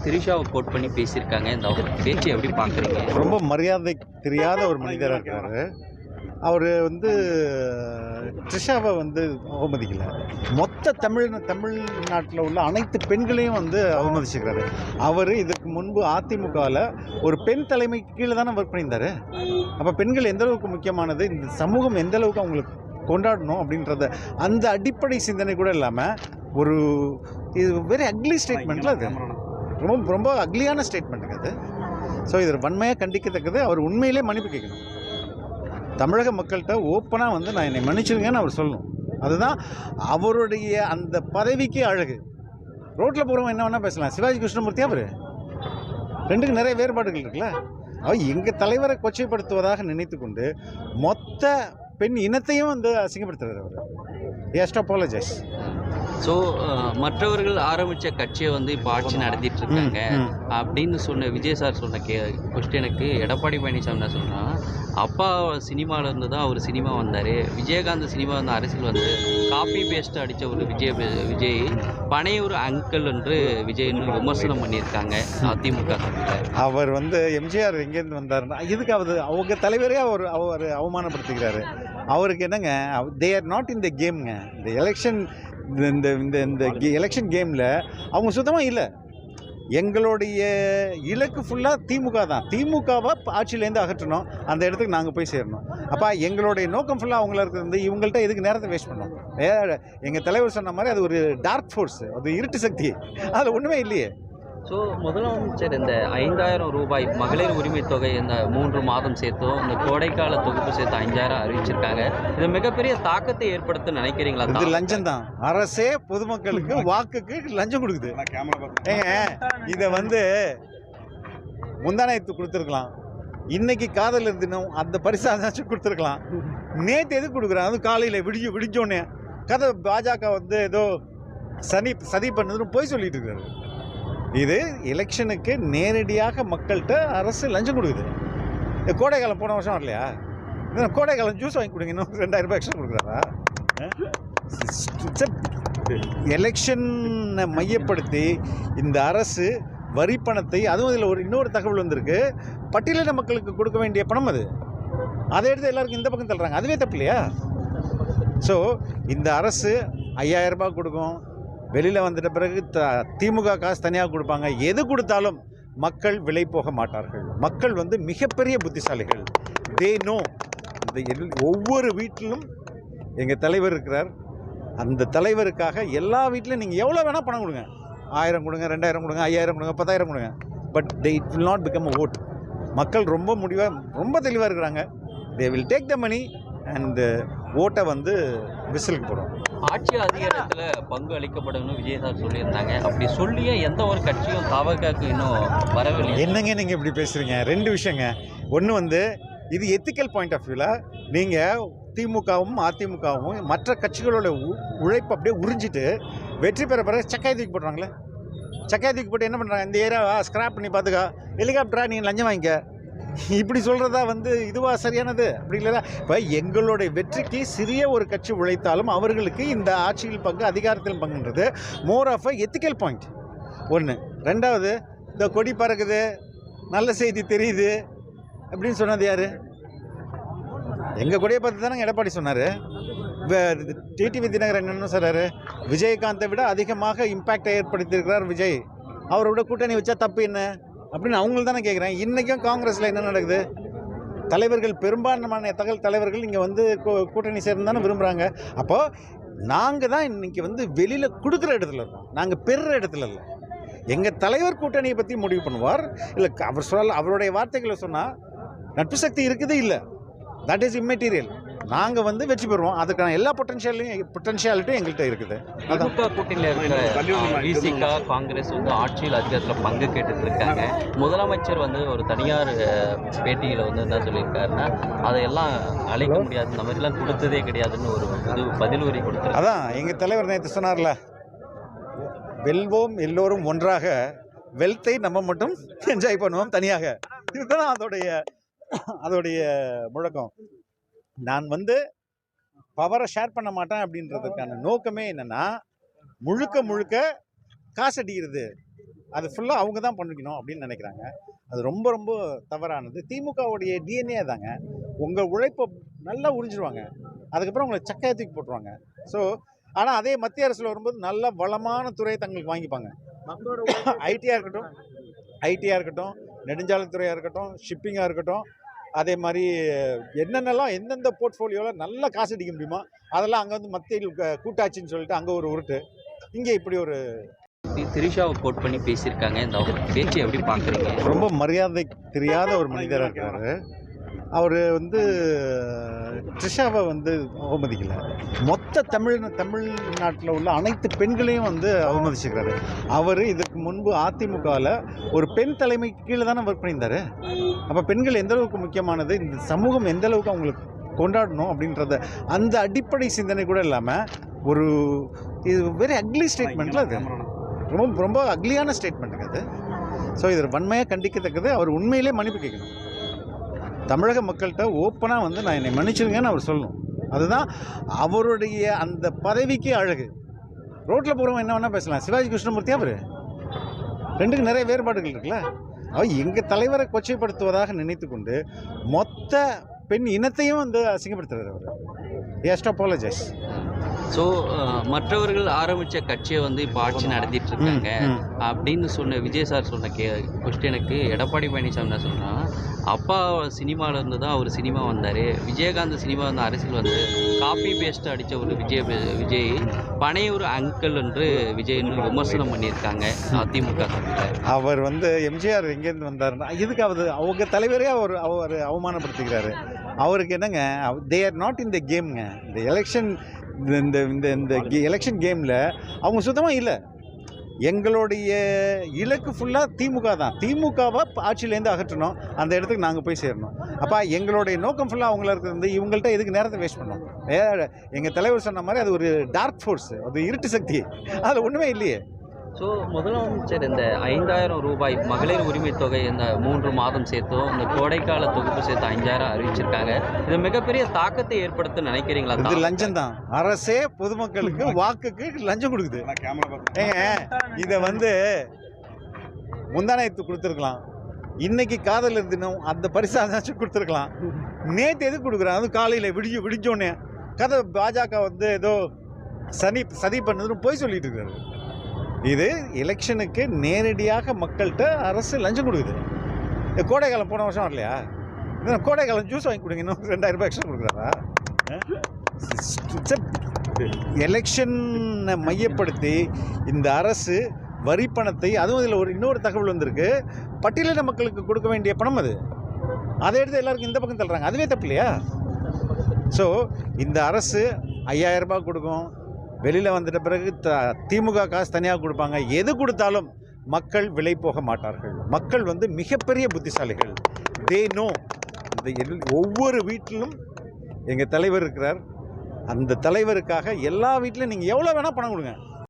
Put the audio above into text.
திரிஷாவை code பண்ணி பேசியிருக்காங்க. இந்த பேச்சு எப்படி பார்க்குறீங்க? ரொம்ப மரியாதை தெரியாத ஒரு மனிதராக இருக்காரு. அவர் வந்து த்ரிஷாவை வந்து அவமதிக்கல. மொத்த தமிழ்நாட்டில் உள்ள அனைத்து பெண்களையும் வந்து அவமதிச்சிருக்காரு. அவர் இதுக்கு முன்பு அதிமுகவில் ஒரு பெண் தலைமைக்கு கீழே தானே ஒர்க் பண்ணியிருந்தார். அப்போ பெண்கள் எந்த அளவுக்கு முக்கியமானது, இந்த சமூகம் எந்த அளவுக்கு அவங்களுக்கு கொண்டாடணும் அப்படின்றத அந்த அடிப்படை சிந்தனை கூட இல்லாமல் ஒரு இது வெரி அக்லி ஸ்டேட்மெண்ட்டில் அது ரொம்ப ரொம்ப அக்லியான ஸ்டேட்மெண்ட்டுங்க அது. ஸோ இது வன்மையாக கண்டிக்கத்தக்கது. அவர் உண்மையிலே மன்னிப்பு கேட்கணும். தமிழக மக்கள்கிட்ட ஓப்பனாக வந்து நான் என்னை மன்னிச்சிருங்கன்னு அவர் சொல்லணும். அதுதான் அவருடைய அந்த பதவிக்கு அழகு. ரோட்டில் போகிறவங்க என்ன வேணால் பேசலாம். சிவாஜி கிருஷ்ணமூர்த்தி அவர் ரெண்டுக்கு நிறைய வேறுபாடுகள் இருக்குல்ல. அவர் எங்கள் தலைவரை கொச்சைப்படுத்துவதாக நினைத்து கொண்டு மொத்த பெண் இனத்தையும் வந்து அசிங்கப்படுத்துறாரு அவர். ஹேஸ்ட் அப்பாலஜைஸ். ஸோ மற்றவர்கள் ஆரம்பித்த கட்சியை வந்து இப்போ ஆட்சி நடத்திட்டு இருக்காங்க அப்படின்னு சொன்ன விஜய் சார் சொன்ன கொஸ்டினுக்கு எடப்பாடி பழனிசாமி என்ன சொன்னா, அப்பா சினிமாவில் இருந்து தான் அவர் சினிமா வந்தார், விஜயகாந்த் சினிமா வந்து அரசியல் வந்து காப்பி பேஸ்ட் அடித்த ஒரு விஜய் பனையூர் அங்கிள் என்று விஜய்னு விமர்சனம் பண்ணியிருக்காங்க அதிமுக. அவர் வந்து எம்ஜிஆர் எங்கேருந்து வந்தாருன்னா இதுக்கு அவங்க தலைவரே அவர் அவமானப்படுத்திக்கிறாரு. அவருக்கு என்னங்க, தே ஆர் நாட் இன் த கேம்ங்க. இந்த எலெக்ஷன் இந்த இந்த இந்த எலெக்ஷன் கேமில் அவங்க சுத்தமாக இல்லை. எங்களுடைய இலக்கு ஃபுல்லாக திமுக தான். திமுகவை ஆட்சியிலேருந்து அகற்றணும், அந்த இடத்துக்கு நாங்கள் போய் சேரணும். அப்போ எங்களுடைய நோக்கம் ஃபுல்லாக அவங்கள இருக்கிறது இவங்கள்ட்ட எதுக்கு நேரத்தை வேஸ்ட் பண்ணோம். எங்கள் தலைவர் சொன்ன மாதிரி அது ஒரு டார்க் ஃபோர்ஸ், அது இருட்டு சக்தி, அதில் ஒன்றுமே இல்லையே. ஸோ முதலமைச்சர் இந்த 5000 ரூபாய் மகளிர் உரிமை தொகை இந்த 3 மாதம் சேர்த்தோம், இந்த கோடைக்கால தொகுப்பு சேர்த்து 5000 அறிவிச்சிருக்காங்க. இது மிகப்பெரிய தாக்கத்தை ஏற்படுத்த நினைக்கிறீங்களா? இது லஞ்சம் தான். அரசே பொதுமக்களுக்கு வாக்குக்கு லஞ்சம் கொடுக்குது. ஏங்க, இதை வந்து முந்தானயத்து கொடுத்துருக்கலாம், இன்னைக்கு காதலர் தினம் அந்த பரிசாச்சும் கொடுத்துருக்கலாம். நேற்று எதுக்கு கொடுக்குறாங்க? அது காலையில் விடிஞ்சோடனே கதை பாஜக வந்து ஏதோ சதி பண்ணதுன்னு போய் சொல்லிட்டு இருக்காரு. இது எலெக்ஷனுக்கு நேரடியாக மக்கள்கிட்ட அரசு லஞ்சம் கொடுக்குது. கோடை காலம் போன வருஷம் வரலையா? கோடை காலம் ஜூஸ் வாங்கி கொடுங்க, இன்னும் 2000 ரூபாய் எக்ஸ்ட்ரா கொடுக்குறாரா? எலெக்ஷனை மையப்படுத்தி இந்த அரசு வரி பணத்தை, அதுவும் இதில் இன்னொரு தகவல் வந்திருக்கு, பட்டியலின மக்களுக்கு கொடுக்க வேண்டிய பணம் அதை எடுத்து எல்லாருக்கும் இந்த பக்கம் தள்ளுறாங்க. அதுவே தப்பு இல்லையா? ஸோ இந்த அரசு 5000 ரூபாய் கொடுக்கும், வெளியில் வந்துட்ட பிறகு திமுக காசு தனியாக கொடுப்பாங்க. எது கொடுத்தாலும் மக்கள் விலை போக மாட்டார்கள். மக்கள் வந்து மிகப்பெரிய புத்திசாலிகள். They know. ஒவ்வொரு வீட்டிலும் எங்கள் தலைவர் இருக்கிறார். அந்த தலைவருக்காக எல்லா வீட்டிலும் நீங்கள் எவ்வளோ வேணால் பணம் கொடுங்க, 1000 கொடுங்க, 2000 கொடுங்க, 5000 கொடுங்க, 10000 கொடுங்க, but it will not become a vote. மக்கள் ரொம்ப தெளிவாக இருக்கிறாங்க. They will take the money and ஓட்டை வந்து விசிலுக்கு போடும். ஆட்சி அதிகாரத்தில் பங்கு அளிக்கப்படும் விஜய் சார் சொல்லியிருந்தாங்க. அப்படி சொல்லியே எந்த ஒரு கட்சியும் தவறுக்கு இன்னும் வரவில்லை. என்னங்க நீங்கள் இப்படி பேசுகிறீங்க? 2 விஷயங்க. ஒன்று வந்து இது எத்திக்கல் பாயிண்ட் ஆஃப் வியூவில் நீங்கள் திமுகவும் அதிமுகவும் மற்ற கட்சிகளோட உழைப்பு அப்படியே உறிஞ்சிட்டு வெற்றி பெற சக்காய் தூக்கி போடுறாங்களே. சக்காய் தூக்கி போட்டு என்ன பண்ணுறாங்க? இந்த ஏரியாவா ஸ்கிராப் பண்ணி பார்த்துக்கா, ஹெலிகாப்டரா நீங்கள் லஞ்சம் வாங்கிக்க, இப்படி சொல்கிறதா வந்து இதுவா சரியானது? அப்படி இல்லையா? இப்போ எங்களுடைய வெற்றிக்கு சிறிய ஒரு கட்சி உழைத்தாலும் அவர்களுக்கு இந்த ஆட்சியில் பங்கு, அதிகாரத்தில் பங்குன்றது more of a ethical point. ஒன்று. ரெண்டாவது, இந்த கொடி பறக்குது, நல்ல செய்தி தெரியுது அப்படின்னு சொன்னது யார்? எங்கள் கொடியை பார்த்து தானே எடப்பாடி சொன்னார். டிடிவி தினகரன் என்ன சொல்கிறாரு? விஜயகாந்தை விட அதிகமாக இம்பேக்டை ஏற்படுத்தியிருக்கிறார் விஜய், அவரோட கூட்டணி வச்சா தப்பு என்ன அப்படின்னு அவங்கள தானே கேட்குறேன். இன்றைக்கும் காங்கிரஸில் என்ன நடக்குது? தலைவர்கள், பெரும்பான்மையான தலைவர்கள் இங்கே வந்து கூட்டணி சேர்ந்து தானே விரும்புகிறாங்க. அப்போது நாங்கள் தான் இன்றைக்கி வந்து வெளியில் கொடுக்குற இடத்துல இருக்கோம், நாங்கள் பெறுற இடத்துல இல்லை. எங்கள் தலைவர் கூட்டணியை பற்றி முடிவு பண்ணுவார். இல்லை அவருடைய வார்த்தைகளை சொன்னால் நட்பு சக்தி இருக்குது, இல்லை, தட் இஸ் இம்மெட்டீரியல். நாங்கள் வந்து வெற்றி பெறுவோம், அதுக்கான எல்லா பொட்டன்ஷியாலிட்டியும் எங்கள்கிட்ட இருக்குது. திமுக கூட்டணியில் இருக்கிற விசிக காங்கிரஸ் வந்து ஆட்சியில் அதிகாரத்தில் பங்கு கேட்டுட்டு இருக்காங்க. முதலமைச்சர் வந்து ஒரு தனியார் பேட்டியில் வந்து என்ன சொல்லியிருக்காருன்னா, அதையெல்லாம் அழைக்க முடியாது, இந்த மாதிரிலாம் கொடுத்ததே கிடையாதுன்னு ஒரு பதில் உரை கொடுத்தாரு. அதான் எங்கள் தலைவர் நேற்று சொன்னார்ல, வெல்வோம் எல்லோரும் ஒன்றாக, வெல்த்தை நம்ம மட்டும் என்ஜாய் பண்ணுவோம் தனியாக. இதுதான் அதோடைய முழக்கம். நான் வந்து பவரை ஷேர் பண்ண மாட்டேன் அப்படின்றதுக்கான நோக்கமே என்னென்னா, முழுக்க காசு அடிக்கிறது, அது ஃபுல்லாக அவங்க தான் பண்ணிக்கணும் அப்படின்னு நினைக்கிறாங்க. அது ரொம்ப ரொம்ப தவறானது. திமுகவுடைய டிஎன்ஏ தாங்க. உங்கள் உழைப்பை நல்லா உறிஞ்சிருவாங்க, அதுக்கப்புறம் உங்களை சக்கையை தூக்கி போட்டுருவாங்க. ஸோ ஆனால் அதே மத்திய அரசில் வரும்போது நல்ல வளமான துறையை தங்களுக்கு வாங்கிப்பாங்க. ஐடியாக இருக்கட்டும், நெடுஞ்சாலைத்துறையாக இருக்கட்டும், ஷிப்பிங்காக இருக்கட்டும், அதே மாதிரி என்னென்னலாம் எந்தெந்த போர்ட்ஃபோலியோவில் நல்ல காசு அடிக்க முடியுமோ அதெல்லாம் அங்கே வந்து மத்தியில் கூட்டாட்சின்னு சொல்லிட்டு அங்கே ஒரு உருட்டு, இங்கே இப்படி ஒரு திரிஷாவை கோட் பண்ணி பேசியிருக்காங்க. இந்த பேச்சு எப்படி பார்க்குறீங்க? ரொம்ப மரியாதை தெரியாத ஒரு மனிதராக இருக்காரு. அவர் வந்து த்ரிஷாவை வந்து அவமதிக்கல, மொத்த தமிழ்நாட்டில் உள்ள அனைத்து பெண்களையும் வந்து அவமதிச்சிருக்காரு. அவர் இதுக்கு முன்பு அதிமுகவில் ஒரு பெண் தலைமைக்கு கீழே தானே ஒர்க் பண்ணியிருந்தார். அப்போ பெண்கள் எந்த அளவுக்கு முக்கியமானது, இந்த சமூகம் எந்த அளவுக்கு அவங்களுக்கு கொண்டாடணும் அப்படின்றத அந்த அடிப்படை சிந்தனை கூட இல்லாமல் ஒரு இது வெரி அக்லி ஸ்டேட்மெண்ட்டில் அது ரொம்ப ரொம்ப அக்லியான ஸ்டேட்மெண்ட்டுங்க அது. ஸோ இது வன்மையாக கண்டிக்கத்தக்கது. அவர் உண்மையிலே மன்னிப்பு கேட்கணும். தமிழக மக்கள்கிட்ட ஓப்பனாக வந்து நான் என்னை மன்னிச்சிருங்கன்னு அவர் சொல்லணும். அதுதான் அவருடைய அந்த பதவிக்கு அழகு. ரோட்டில் போகிறவங்க என்ன வேணால் பேசலாம். சிவாஜி கிருஷ்ணமூர்த்தி அவர் ரெண்டுக்கு நிறைய வேறுபாடுகள் இருக்குல்ல. அவர் எங்கள் தலைவரை கொச்சைப்படுத்துவதாக நினைத்து கொண்டு மொத்த பெண் இனத்தையும் வந்து அசிங்கப்படுத்துறாரு அவர். ஹேஸ்ட் அப்பாலஜைஸ். ஸோ மற்றவர்கள் ஆரம்பித்த கட்சியை வந்து இப்போ ஆட்சி நடத்திட்டு இருக்காங்க அப்படின்னு சொன்ன விஜய் சார் சொன்ன கொஸ்டினுக்கு எடப்பாடி பழனிசாமி என்ன சொன்னா, அப்பா சினிமாவில் இருந்து தான் அவர் சினிமா வந்தார், விஜயகாந்த் சினிமா வந்து அரசியல் வந்து காப்பி பேஸ்ட் அடித்த ஒரு விஜய் பனையூர் அங்கிள் என்று விஜய்னு விமர்சனம் பண்ணியிருக்காங்க அதிமுக. அவர் வந்து எம்ஜிஆர் எங்கேருந்து வந்தாருன்னா இதுக்கு அவங்க தலைவரே அவர் அவமானப்படுத்திக்கிறாரு. அவருக்கு என்னங்க, தே ஆர் நாட் இன் த கேம்ங்க. இந்த எலெக்ஷன் இந்த இந்த இந்த எலெக்ஷன் கேமில் அவங்க சுத்தமாக இல்லை. எங்களுடைய இலக்கு ஃபுல்லாக திமுக தான். திமுகவை ஆட்சியிலேருந்து அகற்றணும், அந்த இடத்துக்கு நாங்கள் போய் சேரணும். அப்போ எங்களுடைய நோக்கம் ஃபுல்லாக அவங்கள இருக்கிறது இவங்கள்ட்ட எதுக்கு நேரத்தை வேஸ்ட் பண்ணோம். எங்கள் தலைவர் சொன்ன மாதிரி அது ஒரு டார்க் ஃபோர்ஸ், அது இருட்டு சக்தி, அதில் ஒன்றுமே இல்லையே. ஸோ முதலமைச்சர் இந்த 5000 ரூபாய் மகளிர் உரிமை தொகை இந்த 3 மாதம் சேர்த்தோம், இந்த கோடைக்கால தொகுப்பு சேர்த்து 5000 அறிவிச்சிருக்காங்க. இது மிகப்பெரிய தாக்கத்தை ஏற்படுத்த நினைக்கிறீங்களா? இது லஞ்சம் தான். அரசே பொதுமக்களுக்கு வாக்குக்கு லஞ்சம் கொடுக்குது. இதை வந்து முந்தானயத்து கொடுத்துருக்கலாம், இன்னைக்கு காதலர் தினம் அந்த பரிசாச்சும் கொடுத்துருக்கலாம். நேற்று எதுக்கு கொடுக்குறாங்க? அது காலையில் விடிஞ்சோடனே கதை பாஜக வந்து ஏதோ சதி பண்ணதுன்னு போய் சொல்லிட்டு இருக்காரு. இது எலெக்ஷனுக்கு நேரடியாக மக்கள்கிட்ட அரசு லஞ்சம் கொடுக்குது. கோடைக்காலம் போன வருஷம் வரலையா? கோடைக்காலம் ஜூஸ் வாங்கி கொடுங்க, இன்னும் 2000 ரூபாய் எக்ஸ்ட்ரா கொடுக்குறாரா? எலெக்ஷனை மையப்படுத்தி இந்த அரசு வரி பணத்தை, அதுவும் இதில் இன்னொரு தகவல் வந்திருக்கு, பட்டியலின மக்களுக்கு கொடுக்க வேண்டிய பணம் அதை எடுத்து எல்லாருக்கும் இந்த பக்கம் தள்ளுறாங்க. அதுவே தப்பு இல்லையா? ஸோ இந்த அரசு 5000 ரூபாய் கொடுக்கும், வெளியில் வந்துட்ட பிறகு திமுக காசு தனியாக கொடுப்பாங்க. எது கொடுத்தாலும் மக்கள் விலை போக மாட்டார்கள். மக்கள் வந்து மிகப்பெரிய புத்திசாலிகள். They know. ஒவ்வொரு வீட்டிலும் எங்கள் தலைவர் இருக்கிறார். அந்த தலைவருக்காக எல்லா வீட்டிலும் நீங்கள் எவ்வளோ வேணால் பணம் கொடுங்க.